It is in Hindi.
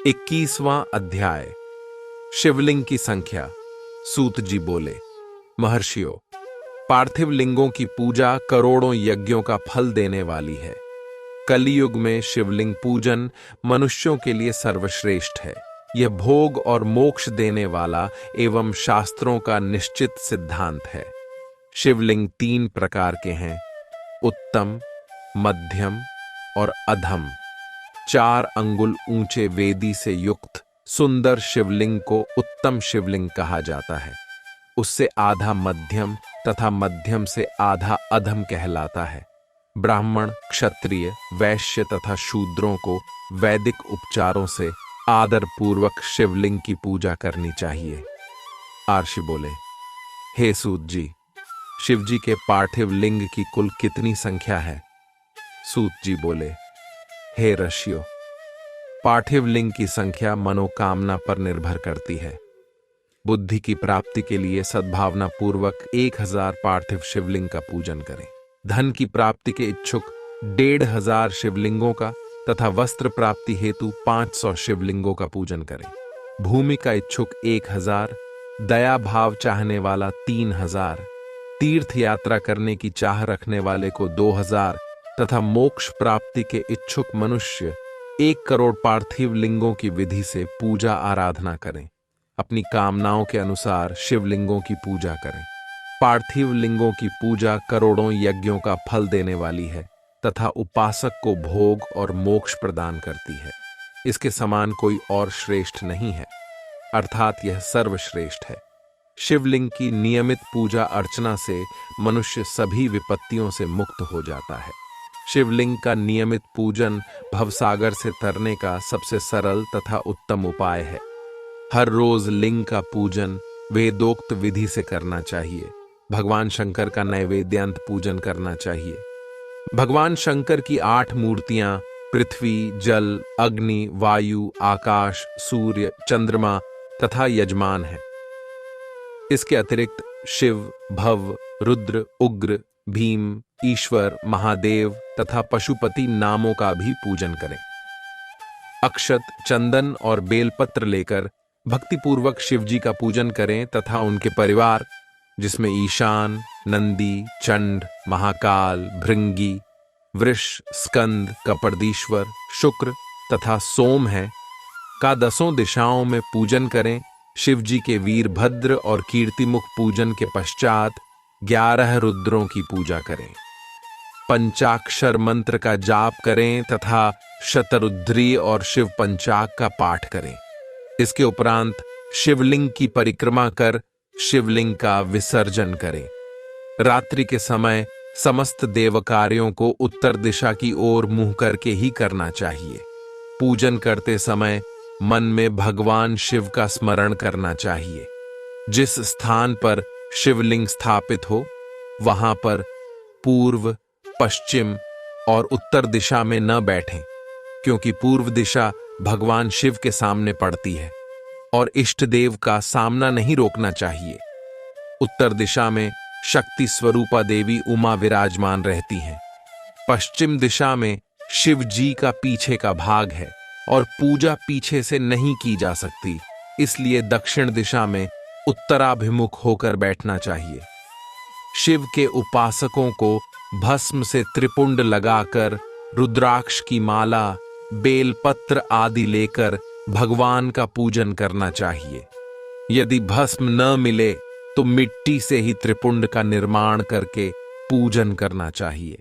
21वां अध्याय। शिवलिंग की संख्या। सूत जी बोले, महर्षियों, पार्थिव लिंगों की पूजा करोड़ों यज्ञों का फल देने वाली है। कलियुग में शिवलिंग पूजन मनुष्यों के लिए सर्वश्रेष्ठ है। यह भोग और मोक्ष देने वाला एवं शास्त्रों का निश्चित सिद्धांत है। शिवलिंग 3 प्रकार के हैं: उत्तम, मध्यम और अधम। 4 अंगुल ऊंचे वेदी से युक्त सुंदर शिवलिंग को उत्तम शिवलिंग कहा जाता है। उससे आधा मध्यम तथा मध्यम से आधा अधम कहलाता है। ब्राह्मण, क्षत्रिय, वैश्य तथा शूद्रों को वैदिक उपचारों से आदर पूर्वक शिवलिंग की पूजा करनी चाहिए। आर्षि बोले, हे सूत जी, शिवजी के पार्थिव लिंग की कुल कितनी संख्या है? सूत जी बोले, हे ऋषियों, पार्थिव लिंग की संख्या मनोकामना पर निर्भर करती है। बुद्धि की प्राप्ति के लिए सद्भावना पूर्वक 1000 पार्थिव शिवलिंग का पूजन करें। धन की प्राप्ति के इच्छुक 1500 शिवलिंगों का तथा वस्त्र प्राप्ति हेतु 500 शिवलिंगों का पूजन करें। भूमि का इच्छुक 1000, दया भाव चाहने वाला 3000, तीर्थ यात्रा करने की चाह रखने वाले को 2000 तथा मोक्ष प्राप्ति के इच्छुक मनुष्य 1 करोड़ पार्थिव लिंगों की विधि से पूजा आराधना करें। अपनी कामनाओं के अनुसार शिवलिंगों की पूजा करें। पार्थिव लिंगों की पूजा करोड़ों यज्ञों का फल देने वाली है तथा उपासक को भोग और मोक्ष प्रदान करती है। इसके समान कोई और श्रेष्ठ नहीं है, अर्थात यह सर्वश्रेष्ठ है। शिवलिंग की नियमित पूजा अर्चना से मनुष्य सभी विपत्तियों से मुक्त हो जाता है। शिवलिंग का नियमित पूजन भवसागर से तरने का सबसे सरल तथा उत्तम उपाय है। हर रोज लिंग का पूजन वेदोक्त विधि से करना चाहिए। भगवान शंकर का नैवेद्यांत पूजन करना चाहिए। भगवान शंकर की 8 मूर्तियां पृथ्वी, जल, अग्नि, वायु, आकाश, सूर्य, चंद्रमा तथा यजमान है। इसके अतिरिक्त शिव, भव, रुद्र, उग्र, भीम, ईश्वर, महादेव तथा पशुपति नामों का भी पूजन करें। अक्षत, चंदन और बेलपत्र लेकर भक्तिपूर्वक शिवजी का पूजन करें तथा उनके परिवार, जिसमें ईशान, नंदी, चंड, महाकाल, भृंगी, वृष, स्कंद, कपर्दीश्वर, शुक्र तथा सोम है, का 10 दिशाओं में पूजन करें। शिवजी के वीरभद्र और कीर्तिमुख पूजन के पश्चात 11 रुद्रों की पूजा करें। पंचाक्षर मंत्र का जाप करें तथा शतरुद्री और शिव पंचाग का पाठ करें। इसके उपरांत शिवलिंग की परिक्रमा कर शिवलिंग का विसर्जन करें। रात्रि के समय समस्त देव कार्यों को उत्तर दिशा की ओर मुंह करके ही करना चाहिए। पूजन करते समय मन में भगवान शिव का स्मरण करना चाहिए। जिस स्थान पर शिवलिंग स्थापित हो वहां पर पूर्व, पश्चिम और उत्तर दिशा में न बैठें, क्योंकि पूर्व दिशा भगवान शिव के सामने पड़ती है और इष्ट देव का सामना नहीं रोकना चाहिए। उत्तर दिशा में शक्ति स्वरूपा देवी उमा विराजमान रहती हैं। पश्चिम दिशा में शिव जी का पीछे का भाग है और पूजा पीछे से नहीं की जा सकती, इसलिए दक्षिण दिशा में उत्तराभिमुख होकर बैठना चाहिए। शिव के उपासकों को भस्म से त्रिपुंड लगाकर रुद्राक्ष की माला, बेलपत्र आदि लेकर भगवान का पूजन करना चाहिए। यदि भस्म न मिले तो मिट्टी से ही त्रिपुंड का निर्माण करके पूजन करना चाहिए।